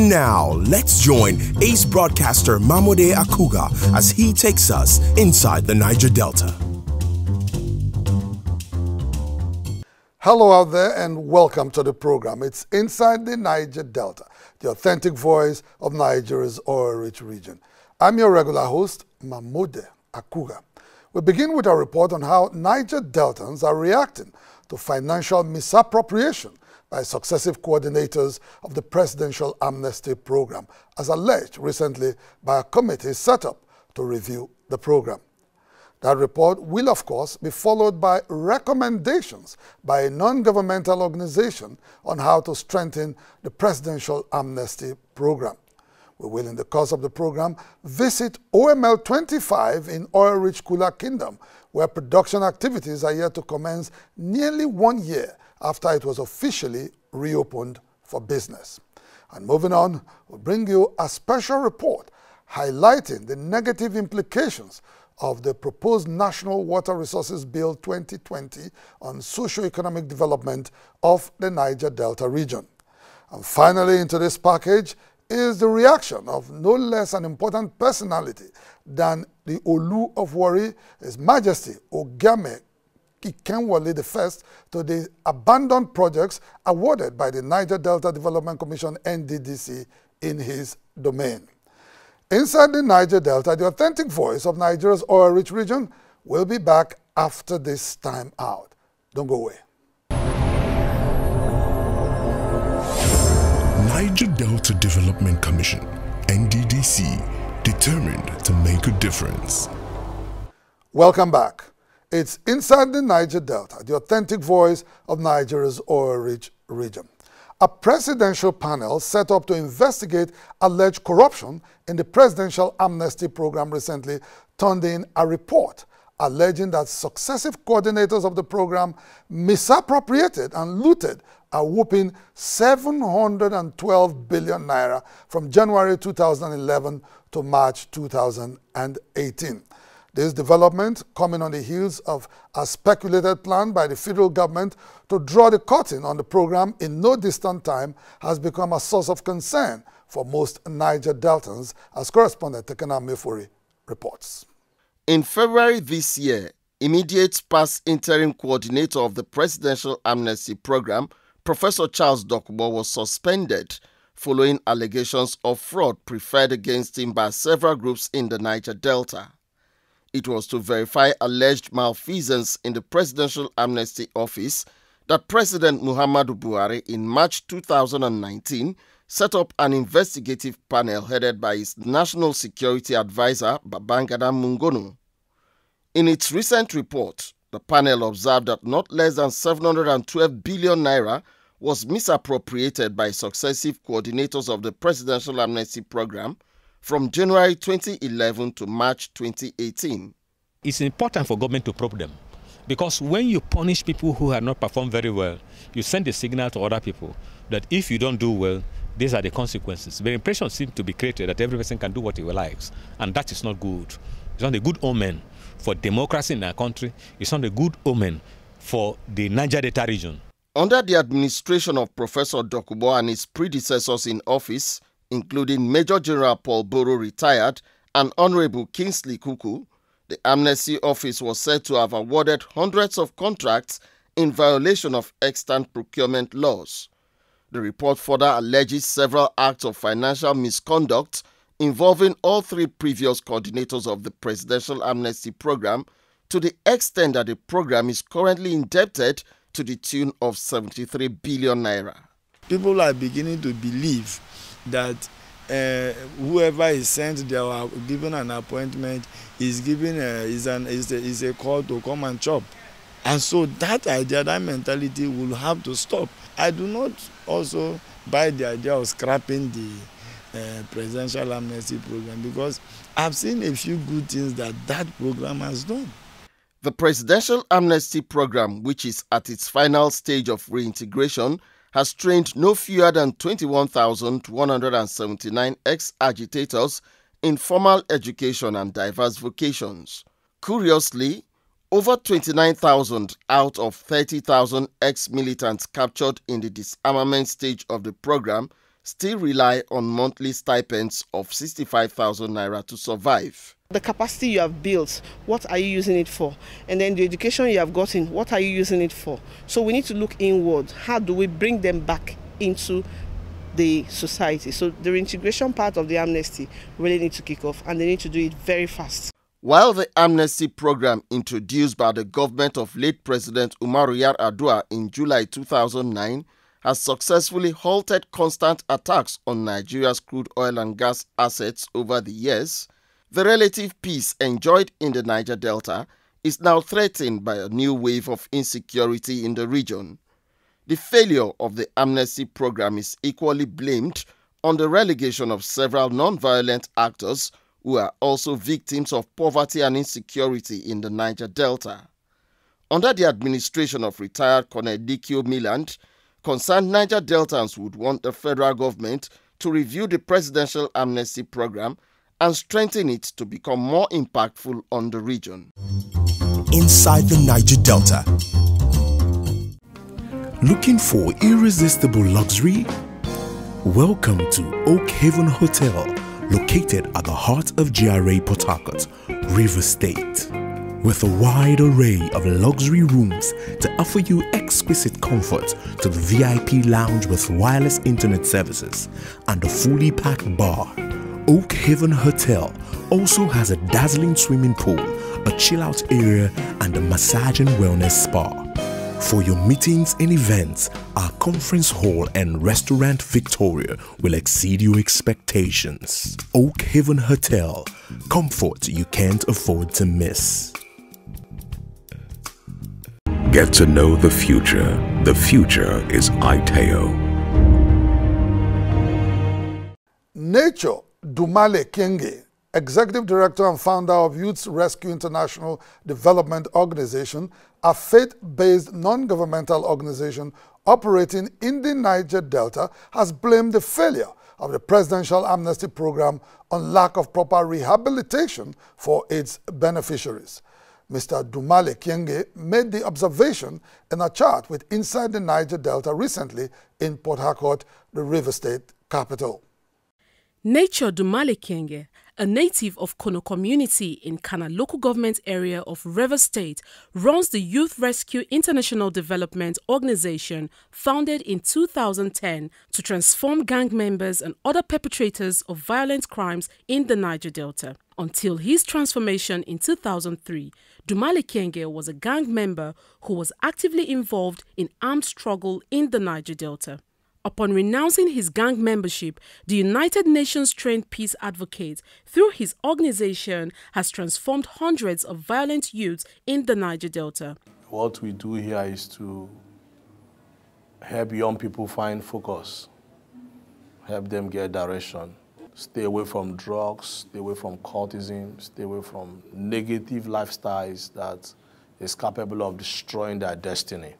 And now, let's join ace broadcaster Mamode Akugha as he takes us inside the Niger Delta. Hello out there and welcome to the program. It's Inside the Niger Delta, the authentic voice of Nigeria's oil-rich region. I'm your regular host, Mamode Akugha. We begin with a report on how Niger Deltans are reacting to financial misappropriation by successive coordinators of the Presidential Amnesty Program, as alleged recently by a committee set up to review the program. That report will, of course, be followed by recommendations by a non-governmental organization on how to strengthen the Presidential Amnesty Program. We will, in the course of the program, visit OML 25 in oil-rich Kula Kingdom, where production activities are yet to commence nearly 1 year after it was officially reopened for business. And moving on, we'll bring you a special report highlighting the negative implications of the proposed National Water Resources Bill 2020 on socio-economic development of the Niger Delta region. And finally, into this package is the reaction of no less an important personality than the Olu of WARRI, His Majesty Ogame Ikenwale I, to the abandoned projects awarded by the Niger Delta Development Commission NDDC in his domain. Inside the Niger Delta, the authentic voice of Nigeria's oil-rich region will be back after this time out. Don't go away. Niger Delta Development Commission, NDDC, determined to make a difference. Welcome back. It's Inside the Niger Delta, the authentic voice of Nigeria's oil-rich region. A presidential panel set up to investigate alleged corruption in the Presidential Amnesty Program recently turned in a report alleging that successive coordinators of the program misappropriated and looted a whopping 712 billion naira from January 2011 to March 2018. This development coming on the heels of a speculated plan by the federal government to draw the curtain on the program in no distant time has become a source of concern for most Niger Deltans, as correspondent Tekena Mefori reports. In February this year, immediate past interim coordinator of the Presidential Amnesty Program, Professor Charles Dokubo, was suspended following allegations of fraud preferred against him by several groups in the Niger Delta. It was to verify alleged malfeasance in the Presidential Amnesty Office that President Muhammadu Buhari in March 2019 set up an investigative panel headed by his National Security Advisor, Babangida Mungono. In its recent report, the panel observed that not less than 712 billion naira was misappropriated by successive coordinators of the Presidential Amnesty Program from January 2011 to March 2018. It's important for government to probe them, because when you punish people who have not performed very well, you send a signal to other people that if you don't do well, these are the consequences. The impression seems to be created that every person can do what he likes, and that is not good. It's not a good omen for democracy in our country. It's not a good omen for the Niger Delta region. Under the administration of Professor Dokubo and his predecessors in office, including Major General Paul Boro retired and Honorable Kingsley Kuku, the Amnesty Office was said to have awarded hundreds of contracts in violation of extant procurement laws. The report further alleges several acts of financial misconduct involving all three previous coordinators of the Presidential Amnesty Program, to the extent that the program is currently indebted to the tune of 73 billion naira. People are beginning to believe that whoever is sent there or given an appointment is given is a call to come and chop, and so that idea, that mentality will have to stop. I do not also buy the idea of scrapping the Presidential Amnesty Program, because I've seen a few good things that program has done. The Presidential Amnesty Program, which is at its final stage of reintegration, has trained no fewer than 21,179 ex-agitators in formal education and diverse vocations. Curiously, over 29,000 out of 30,000 ex-militants captured in the disarmament stage of the program still rely on monthly stipends of 65,000 naira to survive. The capacity you have built, what are you using it for? And then the education you have gotten, what are you using it for? So we need to look inward. How do we bring them back into the society? So the reintegration part of the amnesty really needs to kick off, and they need to do it very fast. While the amnesty program introduced by the government of late President Umaru Yar'Adua in July 2009 has successfully halted constant attacks on Nigeria's crude oil and gas assets over the years, the relative peace enjoyed in the Niger Delta is now threatened by a new wave of insecurity in the region. The failure of the amnesty program is equally blamed on the relegation of several non-violent actors who are also victims of poverty and insecurity in the Niger Delta. Under the administration of retired Colonel Dikio Milland, concerned Niger Deltans would want the federal government to review the presidential amnesty program and strengthen it to become more impactful on the region. Inside the Niger Delta. Looking for irresistible luxury? Welcome to Oak Haven Hotel, located at the heart of GRA Port Harcourt, River State. With a wide array of luxury rooms to offer you exquisite comfort to the VIP lounge with wireless internet services and a fully packed bar, Oak Haven Hotel also has a dazzling swimming pool, a chill-out area, and a massage and wellness spa. For your meetings and events, our conference hall and restaurant Victoria will exceed your expectations. Oak Haven Hotel, comfort you can't afford to miss. Get to know the future. The future is ITEO. Nature Dumale Kenge, Executive Director and founder of Youth Rescue International Development Organization, a faith-based non-governmental organization operating in the Niger Delta, has blamed the failure of the presidential amnesty program on lack of proper rehabilitation for its beneficiaries. Mr. Dumale Kenge made the observation in a chat with Inside the Niger Delta recently in Port Harcourt, the River State capital. Nature Dumale Kenge, a native of Kono community in Kana local government area of River State, runs the Youth Rescue International Development Organization founded in 2010 to transform gang members and other perpetrators of violent crimes in the Niger Delta. Until his transformation in 2003, Dumale Kenge was a gang member who was actively involved in armed struggle in the Niger Delta. Upon renouncing his gang membership, the United Nations-trained peace advocate, through his organization, has transformed hundreds of violent youths in the Niger Delta. What we do here is to help young people find focus, help them get direction, stay away from drugs, stay away from cultism, stay away from negative lifestyles that is capable of destroying their destiny.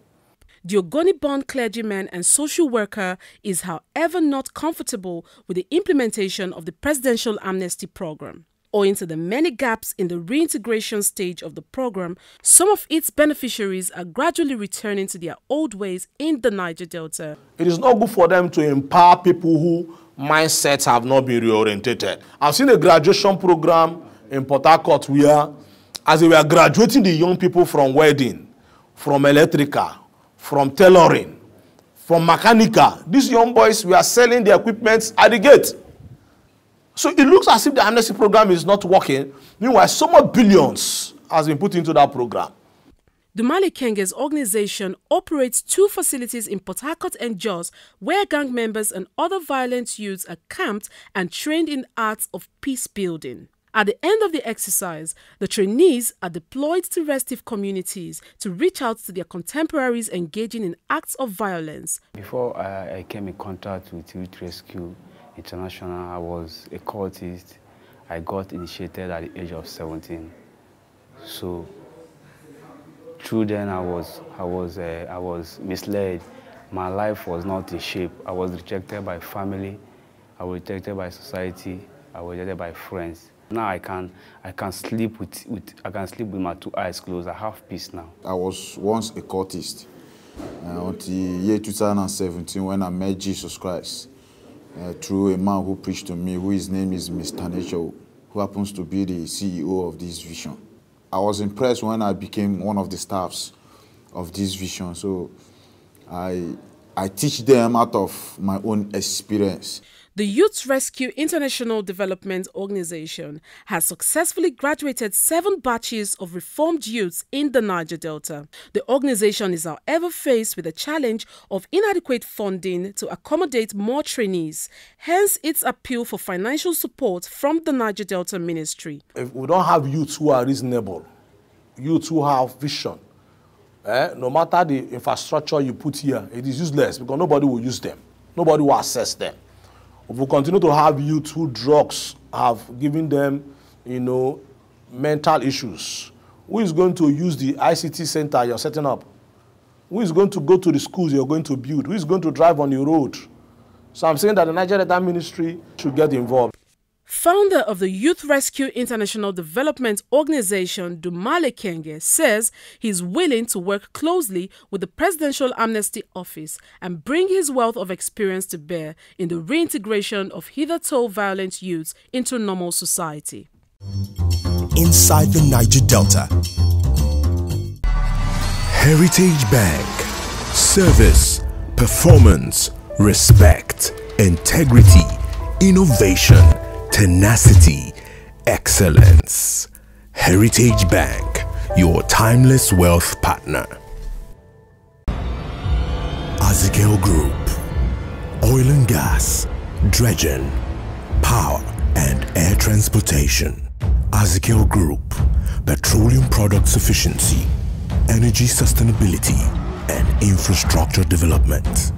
The Ogoni-born clergyman and social worker is, however, not comfortable with the implementation of the presidential amnesty program. Owing to the many gaps in the reintegration stage of the program, some of its beneficiaries are gradually returning to their old ways in the Niger Delta. It is not good for them to empower people who mindsets have not been reorientated. I've seen a graduation program in Port Harcourt where, as they were graduating the young people from welding, from electrical, from tailoring, from mechanical, these young boys were selling their equipment at the gate. So it looks as if the amnesty program is not working. Meanwhile, so much billions has been put into that program. Dumale Kenge's organization operates 2 facilities in Port Harcourt and Jos, where gang members and other violent youths are camped and trained in arts of peace building. At the end of the exercise, the trainees are deployed to restive communities to reach out to their contemporaries engaging in acts of violence. Before I came in contact with Youth Rescue International, I was a cultist. I got initiated at the age of 17. So through then I was misled. My life was not in shape. I was rejected by family. I was rejected by society. I was rejected by friends. Now I can sleep with my 2 eyes closed. I have peace now. I was once a cultist until year 2017 when I met Jesus Christ. through a man who preached to me, whose name is Mr. Nature, who happens to be the CEO of this vision. I was impressed when I became one of the staffs of this vision, so I teach them out of my own experience. The Youth Rescue International Development Organization has successfully graduated 7 batches of reformed youths in the Niger Delta. The organization is, however, faced with the challenge of inadequate funding to accommodate more trainees, hence its appeal for financial support from the Niger Delta Ministry. If we don't have youths who are reasonable, youths who have vision, no matter the infrastructure you put here, it is useless because nobody will use them. Nobody will assess them. If we continue to have youth who drugs have given them, mental issues, who is going to use the ICT center you're setting up? Who is going to go to the schools you're going to build? Who is going to drive on your road? So I'm saying that the Niger Delta Ministry should get involved. Founder of the Youth Rescue International Development Organization, Dumale Kenge, says he's willing to work closely with the Presidential Amnesty Office and bring his wealth of experience to bear in the reintegration of hitherto violent youths into normal society. Inside the Niger Delta. Heritage Bank. Service, performance, respect, integrity, innovation, tenacity, excellence. Heritage Bank, your timeless wealth partner. Azikel Group, oil and gas, dredging, power and air transportation. Azikel Group, petroleum product sufficiency, energy sustainability and infrastructure development.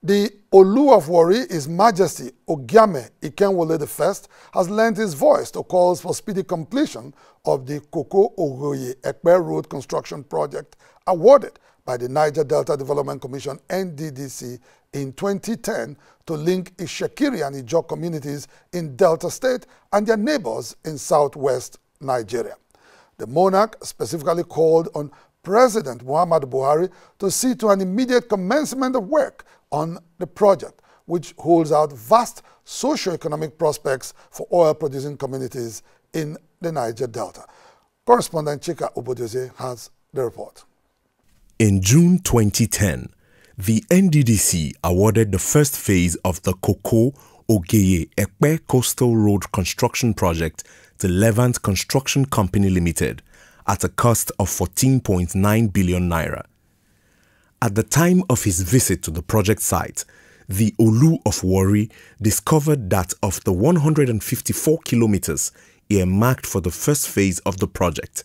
The Olu of WARRI, His Majesty Ogiame Ikenwole I, has lent his voice to calls for speedy completion of the KOKO Ogoye Ekpe Road construction project awarded by the Niger Delta Development Commission NDDC in 2010 to link Ishekiri and Ijaw communities in Delta State and their neighbors in southwest Nigeria. The monarch specifically called on President Muhammadu Buhari to see to an immediate commencement of work on the project, which holds out vast socio-economic prospects for oil-producing communities in the Niger Delta. Correspondent Chika Obodoze has the report. In June 2010, the NDDC awarded the first phase of the KOKO Ogoye Ekpe Coastal Road construction project to Levant Construction Company Limited at a cost of 14.9 billion naira. At the time of his visit to the project site, the Olu of WARRI discovered that of the 154 kilometers earmarked for the first phase of the project,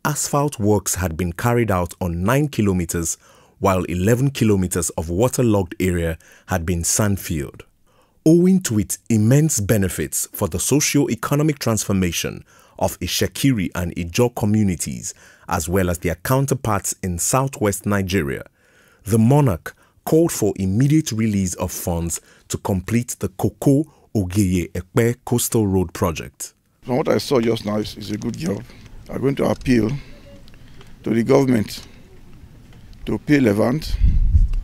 asphalt works had been carried out on 9 kilometers, while 11 kilometers of waterlogged area had been sand-filled. Owing to its immense benefits for the socio-economic transformation of Ishekiri and Ijaw communities, as well as their counterparts in southwest Nigeria, the monarch called for immediate release of funds to complete the KOKO Ogoye Ekpe Coastal Road project. From what I saw just now, is a good job. I'm going to appeal to the government to pay Levant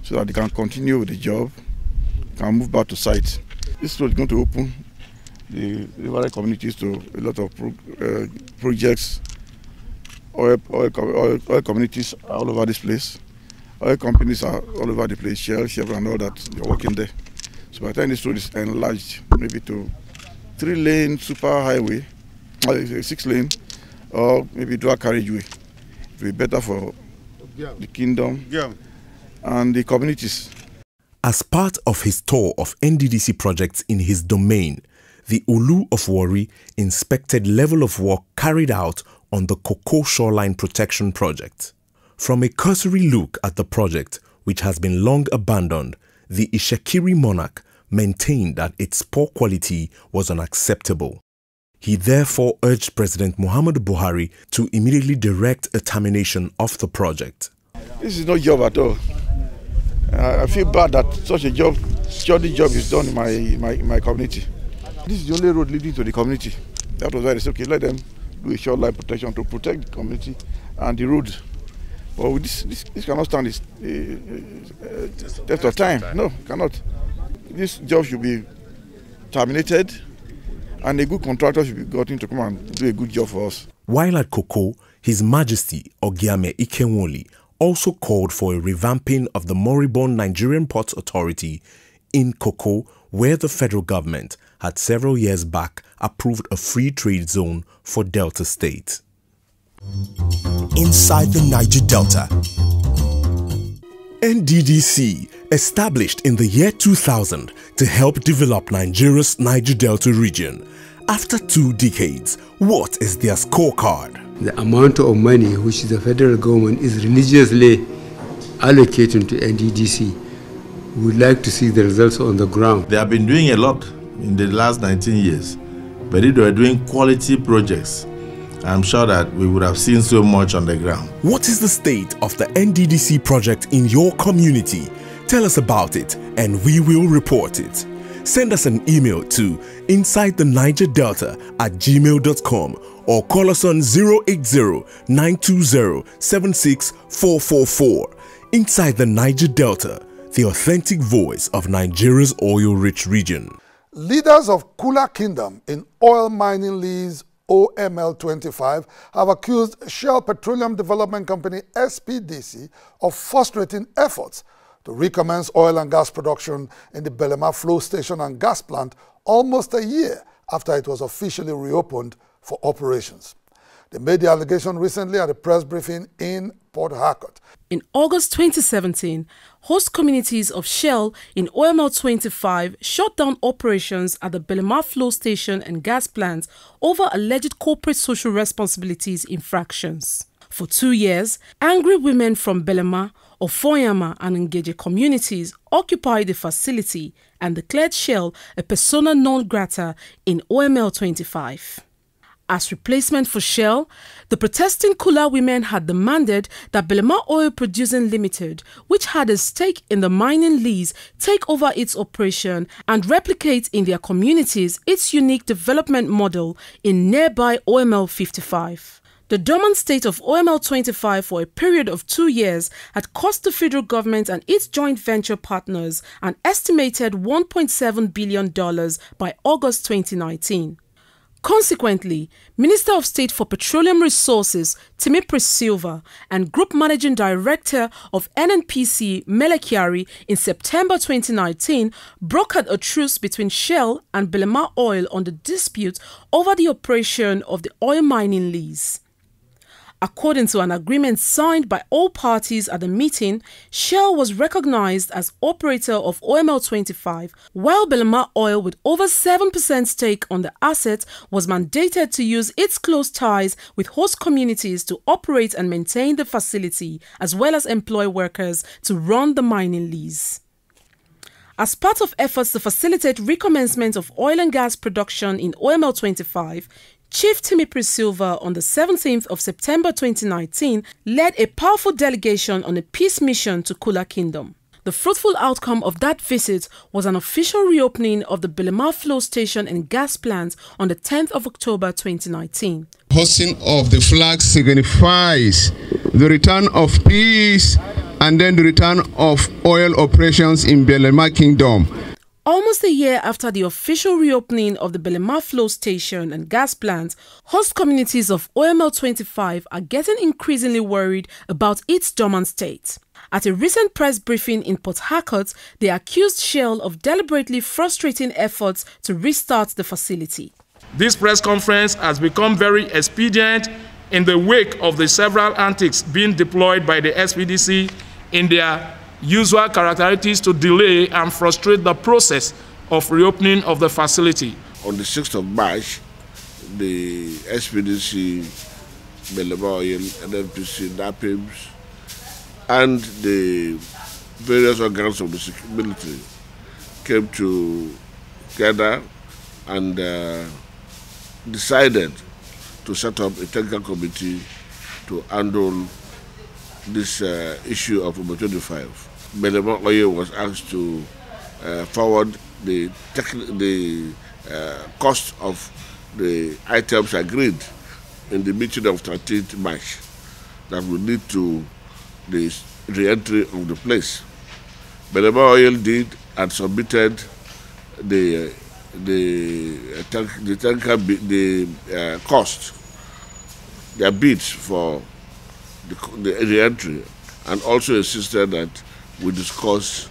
so that they can continue with the job, can move back to site. This road is going to open the river communities to a lot of projects. Oil communities are all over this place. Oil companies are all over the place, Shell, Chevron, and all that. They're working there. So by the time this road is enlarged, maybe to 3-lane super highway, 6-lane, or maybe dual carriageway, it will be better for the kingdom and the communities. As part of his tour of NDDC projects in his domain, the Olu of WARRI inspected level of work carried out on the KOKO Shoreline Protection Project. From a cursory look at the project, which has been long abandoned, the Ishekiri monarch maintained that its poor quality was unacceptable. He therefore urged President Muhammadu Buhari to immediately direct a termination of the project. This is no job at all. I feel bad that such a job, shoddy job is done in my community. This is the only road leading to the community. That was why they said, okay, let them do a shoreline protection to protect the community and the road. But this cannot stand this test of time. No, cannot. This job should be terminated, and a good contractor should be gotten to come and do a good job for us. While at KOKO, His Majesty Ogiame Ikenwoli also called for a revamping of the moribund Nigerian Ports Authority in KOKO, where the federal government had several years back approved a free trade zone for Delta State. Inside the Niger Delta. NDDC, established in the year 2000 to help develop Nigeria's Niger Delta region. After 2 decades, what is their scorecard? The amount of money which the federal government is religiously allocating to NDDC, we would like to see the results on the ground. They have been doing a lot in the last 19 years, but if they were doing quality projects, I'm sure that we would have seen so much on the ground. What is the state of the NDDC project in your community? Tell us about it and we will report it. Send us an email to insidethenigerdelta@gmail.com or call us on 080-920-76444. Inside the Niger Delta, the authentic voice of Nigeria's oil-rich region. Leaders of Kula Kingdom in oil mining lease OML25 have accused Shell Petroleum Development Company SPDC of frustrating efforts to recommence oil and gas production in the Belema flow station and gas plant almost a year after it was officially reopened for operations. They made the allegation recently at a press briefing in Port Harcourt. In August 2017, host communities of Shell in OML25 shut down operations at the Belema flow station and gas plants over alleged corporate social responsibilities infractions. For 2 years, angry women from Belema, Ofoyama and Ngeje communities occupied the facility and declared Shell a persona non grata in OML25. As replacement for Shell, the protesting Kula women had demanded that Belema Oil Producing Limited, which had a stake in the mining lease, take over its operation and replicate in their communities its unique development model in nearby OML 55. The dormant state of OML 25 for a period of 2 years had cost the federal government and its joint venture partners an estimated $1.7 billion by August 2019. Consequently, Minister of State for Petroleum Resources Timi Silva and Group Managing Director of NNPC Melekiari in September 2019 brokered a truce between Shell and Belema Oil on the dispute over the operation of the oil mining lease. According to an agreement signed by all parties at the meeting, Shell was recognized as operator of OML25, while Belema Oil, with over 7% stake on the asset, was mandated to use its close ties with host communities to operate and maintain the facility, as well as employ workers to run the mining lease. As part of efforts to facilitate recommencement of oil and gas production in OML25, Chief Timi Silva on the 17th of September 2019 led a powerful delegation on a peace mission to Kula Kingdom. The fruitful outcome of that visit was an official reopening of the Belema flow station and gas plant on the 10th of October 2019. Hosting of the flag signifies the return of peace and then the return of oil operations in Belema Kingdom. Almost a year after the official reopening of the Belema flow station and gas plant, host communities of OML25 are getting increasingly worried about its dormant state. At a recent press briefing in Port Harcourt, they accused Shell of deliberately frustrating efforts to restart the facility. This press conference has become very expedient in the wake of the several antics being deployed by the SPDC in their usual characteristics to delay and frustrate the process of reopening of the facility. On the 6th of March, the SPDC, Belema Oil, NNPC, NAPIMS, and the various organs of the military came together and decided to set up a technical committee to handle this issue of OML25. Belema Oil was asked to forward the cost of the items agreed in the meeting of 13th March that would need to the re-entry of the place. Belema Oil did and submitted the cost, their bids for the re-entry, and also insisted that we discuss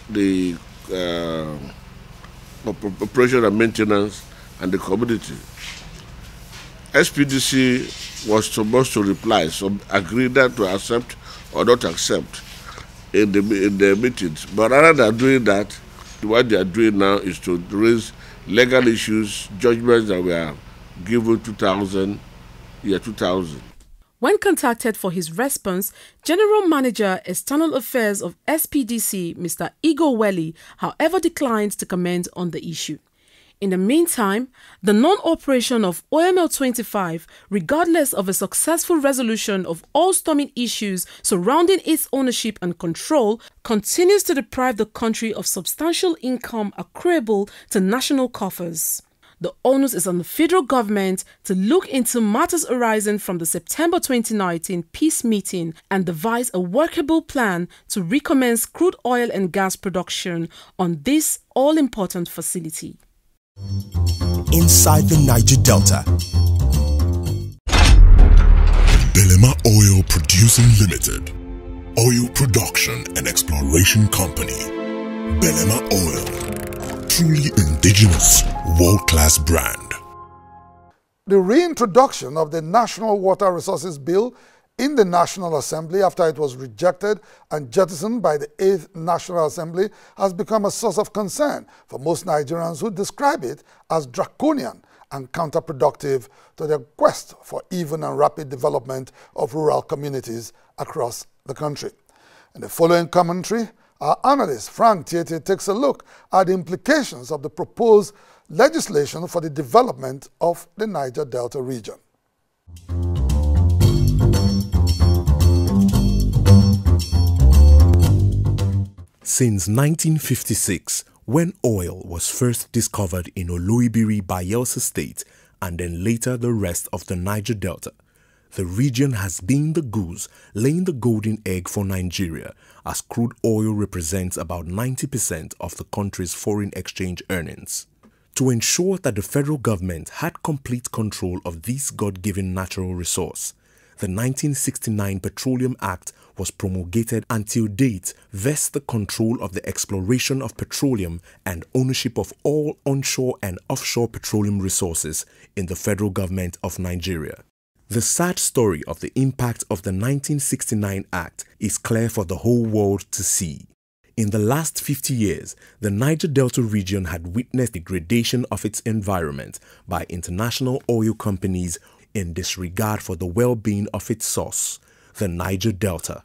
the operation and maintenance and the community. SPDC was supposed to reply, so agreed that to accept or not accept in the meetings. But rather than doing that, what they are doing now is to raise legal issues, judgments that were given 2000. When contacted for his response, General Manager, External Affairs of SPDC, Mr. Igor Welly, however, declined to comment on the issue. In the meantime, the non-operation of OML 25, regardless of a successful resolution of all storming issues surrounding its ownership and control, continues to deprive the country of substantial income accruable to national coffers. The onus is on the federal government to look into matters arising from the September 2019 peace meeting and devise a workable plan to recommence crude oil and gas production on this all-important facility. Inside the Niger Delta, Belema Oil Producing Limited, Oil Production and Exploration Company. Belema Oil, truly indigenous, world-class brand. The reintroduction of the National Water Resources Bill in the National Assembly after it was rejected and jettisoned by the 8th National Assembly has become a source of concern for most Nigerians who describe it as draconian and counterproductive to their quest for even and rapid development of rural communities across the country. In the following commentary, our analyst Frank Tiete takes a look at the implications of the proposed legislation for the development of the Niger Delta region. Since 1956, when oil was first discovered in Oloibiri, Bayelsa State, and then later the rest of the Niger Delta, the region has been the goose laying the golden egg for Nigeria, as crude oil represents about 90% of the country's foreign exchange earnings. To ensure that the federal government had complete control of this God-given natural resource, the 1969 Petroleum Act was promulgated and till date vests the control of the exploration of petroleum and ownership of all onshore and offshore petroleum resources in the federal government of Nigeria. The sad story of the impact of the 1969 Act is clear for the whole world to see. In the last 50 years, the Niger Delta region had witnessed degradation of its environment by international oil companies in disregard for the well-being of its source, the Niger Delta.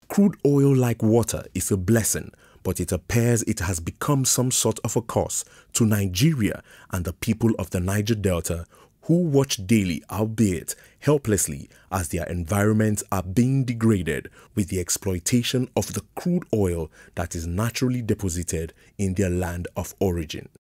Crude oil, like water, is a blessing, but it appears it has become some sort of a curse to Nigeria and the people of the Niger Delta, who watch daily, albeit helplessly, as their environments are being degraded with the exploitation of the crude oil that is naturally deposited in their land of origin.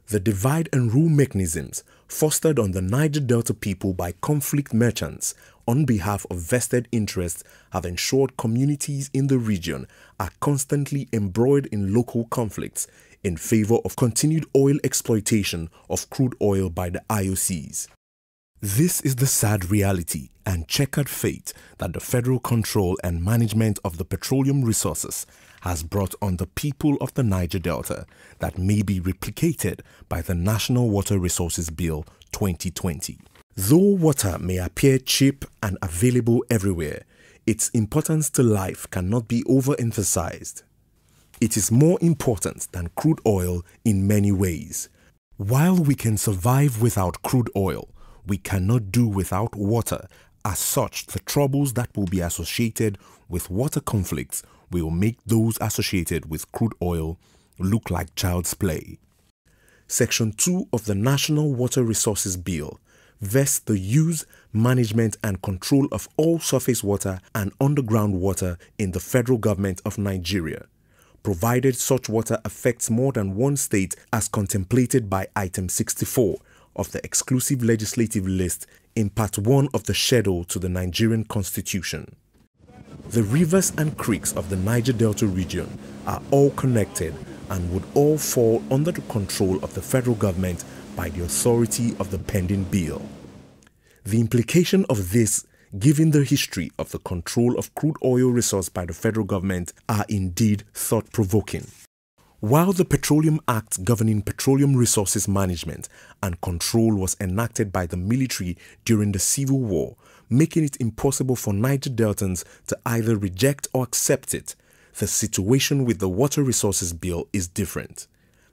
The divide and rule mechanisms fostered on the Niger Delta people by conflict merchants on behalf of vested interests have ensured communities in the region are constantly embroiled in local conflicts in favor of continued oil exploitation of crude oil by the IOCs. This is the sad reality and checkered fate that the federal control and management of the petroleum resources has brought on the people of the Niger Delta that may be replicated by the National Water Resources Bill 2020. Though water may appear cheap and available everywhere, its importance to life cannot be overemphasized. It is more important than crude oil in many ways. While we can survive without crude oil, we cannot do without water. As such, the troubles that will be associated with water conflicts will make those associated with crude oil look like child's play. Section 2 of the National Water Resources Bill vests the use, management and control of all surface water and underground water in the federal government of Nigeria, provided such water affects more than one state as contemplated by Item 64 of the exclusive legislative list in Part 1 of the schedule to the Nigerian Constitution. The rivers and creeks of the Niger Delta region are all connected and would all fall under the control of the federal government by the authority of the pending bill. The implication of this, given the history of the control of crude oil resource by the federal government, are indeed thought-provoking. While the Petroleum Act governing petroleum resources management and control was enacted by the military during the Civil War, making it impossible for Niger Deltans to either reject or accept it, the situation with the Water Resources Bill is different.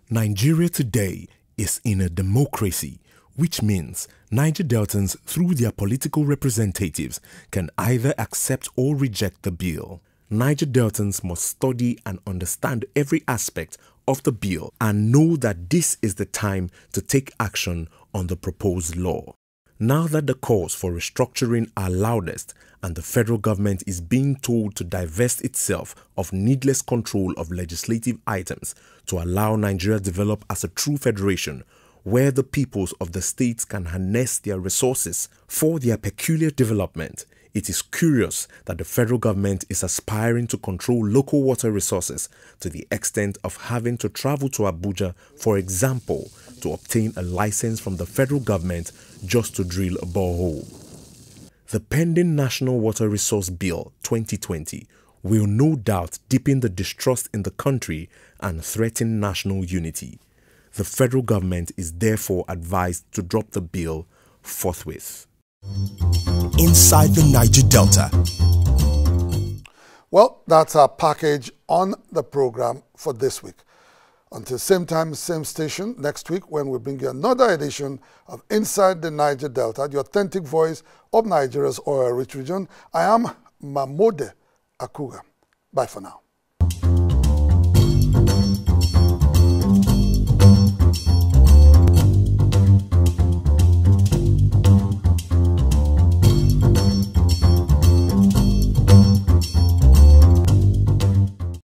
Nigeria today is in a democracy, which means Niger Deltans, through their political representatives, can either accept or reject the bill. Niger Deltans must study and understand every aspect of the bill and know that this is the time to take action on the proposed law. Now that the calls for restructuring are loudest and the federal government is being told to divest itself of needless control of legislative items to allow Nigeria to develop as a true federation, where the peoples of the states can harness their resources for their peculiar development, it is curious that the federal government is aspiring to control local water resources to the extent of having to travel to Abuja, for example, to obtain a license from the federal government just to drill a borehole. The pending National Water Resource Bill 2020 will no doubt deepen the distrust in the country and threaten national unity. The federal government is therefore advised to drop the bill forthwith. Inside the Niger Delta. Well, that's our package on the program for this week. Until same time, same station next week when we bring you another edition of Inside the Niger Delta, the authentic voice of Nigeria's oil-rich region. I am Mamode Akugha. Bye for now.